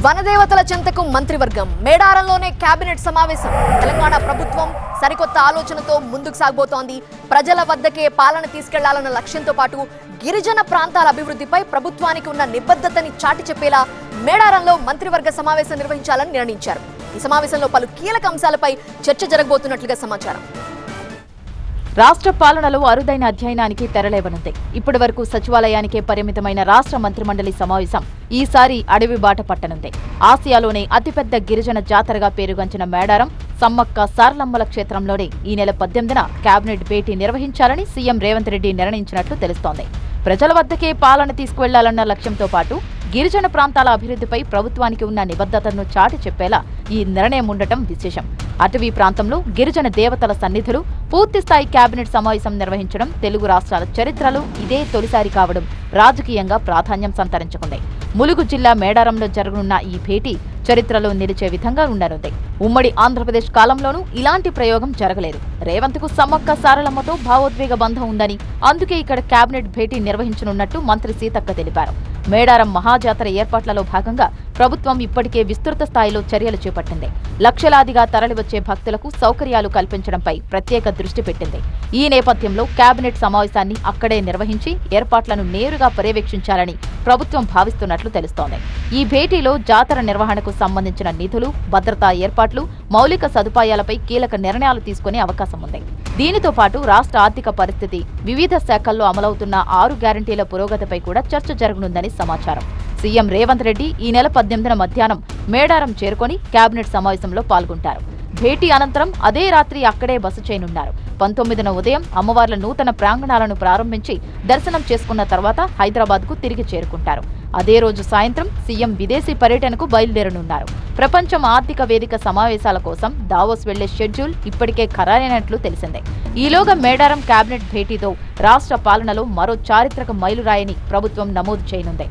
వనదేవతల చెంతకు మంత్రివర్గం మేడారంలోనే కేబినెట్ సమావేశం. తెలంగాణ ప్రభుత్వం సరికొత్త ఆలోచనతో ముందుకు సాగబోతోంది. ప్రజల వద్దకే పాలన తీసుకెళ్లాలన్న లక్ష్యంతో పాటు గిరిజన ప్రాంతాల అభివృద్ధిపై ప్రభుత్వానికి ఉన్న నిబద్ధతని చాటి చెప్పేలా మేడారంలో మంత్రివర్గ సమావేశం నిర్వహించాలని నిర్ణయించారు. ఈ సమావేశంలో పలు కీలక అంశాలపై చర్చ జరగబోతున్నట్లుగా సమాచారం. రాష్ట్ర పాలనలో అరుదైన అధ్యయనానికి తెరలేవనుంది. ఇప్పటి వరకు సచివాలయానికే పరిమితమైన రాష్ట్ర మంత్రిమండలి సమావేశం ఈసారి అడవి బాట పట్టనుంది. ఆసియాలోనే అతిపెద్ద గిరిజన జాతరగా పేరుగాంచిన మేడారం సమ్మక్క సారలమ్మల క్షేత్రంలోనే ఈ నెల 18న కేబినెట్ భేటీ నిర్వహించాలని సీఎం రేవంత్ రెడ్డి నిర్ణయించినట్లు తెలుస్తోంది. ప్రజల వద్దకే పాలన తీసుకువెళ్లాలన్న లక్ష్యంతో పాటు గిరిజన ప్రాంతాల అభివృద్ధిపై ప్రభుత్వానికి ఉన్న నిబద్ధతను చాటి చెప్పేలా ఈ నిర్ణయం ఉండటం విశేషం. అటవీ ప్రాంతంలో గిరిజన దేవతల సన్నిధులు పూర్తిస్థాయి కేబినెట్ సమావేశం నిర్వహించడం తెలుగు రాష్ట్రాల చరిత్రలో ఇదే తొలిసారి కావడం రాజకీయంగా ప్రాధాన్యం సంతరించుకుంది. ములుగు జిల్లా మేడారంలో జరగనున్న ఈ భేటీ చరిత్రలో నిలిచే విధంగా ఉండనుంది. ఉమ్మడి ఆంధ్రప్రదేశ్ కాలంలోనూ ఇలాంటి ప్రయోగం జరగలేదు. రేవంత్కు సమ్మక్క సారలమ్మతో భావోద్వేగ బంధం ఉందని అందుకే ఇక్కడ కేబినెట్ భేటీ నిర్వహించనున్నట్టు మంత్రి సీతక్క తెలిపారు. మేడారం మహాజాతర ఏర్పాట్లలో భాగంగా ప్రభుత్వం ఇప్పటికే విస్తృత స్థాయిలో చర్యలు చేపట్టింది. లక్షలాదిగా తరలివచ్చే భక్తులకు సౌకర్యాలు కల్పించడంపై ప్రత్యేక దృష్టి పెట్టింది. ఈ నేపథ్యంలో కేబినెట్ సమావేశాన్ని అక్కడే నిర్వహించి ఏర్పాట్లను నేరుగా పర్యవేక్షించాలని ప్రభుత్వం భావిస్తున్నట్లు తెలుస్తోంది. ఈ భేటీలో జాతర నిర్వహణకు సంబంధించిన నిధులు, భద్రతా ఏర్పాట్లు, మౌలిక సదుపాయాలపై కీలక నిర్ణయాలు తీసుకునే అవకాశం ఉంది. దీనితో పాటు రాష్ట్ర ఆర్థిక పరిస్థితి, వివిధ శాఖల్లో అమలవుతున్న 6 గ్యారంటీల పురోగతిపై కూడా చర్చ జరగనుందని సమాచారం. సీఎం రేవంత్ రెడ్డి ఈ నెల 18న మధ్యాహ్నం మేడారం చేరుకొని కేబినెట్ సమావేశంలో పాల్గొంటారు. భేటీ అనంతరం అదే రాత్రి అక్కడే బస చేయనున్నారు. 19న ఉదయం అమ్మవార్ల నూతన ప్రాంగణాలను ప్రారంభించి దర్శనం చేసుకున్న తర్వాత హైదరాబాద్కు తిరిగి చేరుకుంటారు. అదే రోజు సాయంత్రం సీఎం విదేశీ పర్యటనకు బయలుదేరనున్నారు. ప్రపంచం ఆర్థిక వేదిక సమావేశాల కోసం దావోస్ వెళ్లే షెడ్యూల్ ఇప్పటికే ఖరారైనట్లు తెలిసిందే. ఈలోగా మేడారం కేబినెట్ భేటీతో రాష్ట్ర పాలనలో మరో చారిత్రక మైలురాయిని ప్రభుత్వం నమోదు చేయనుంది.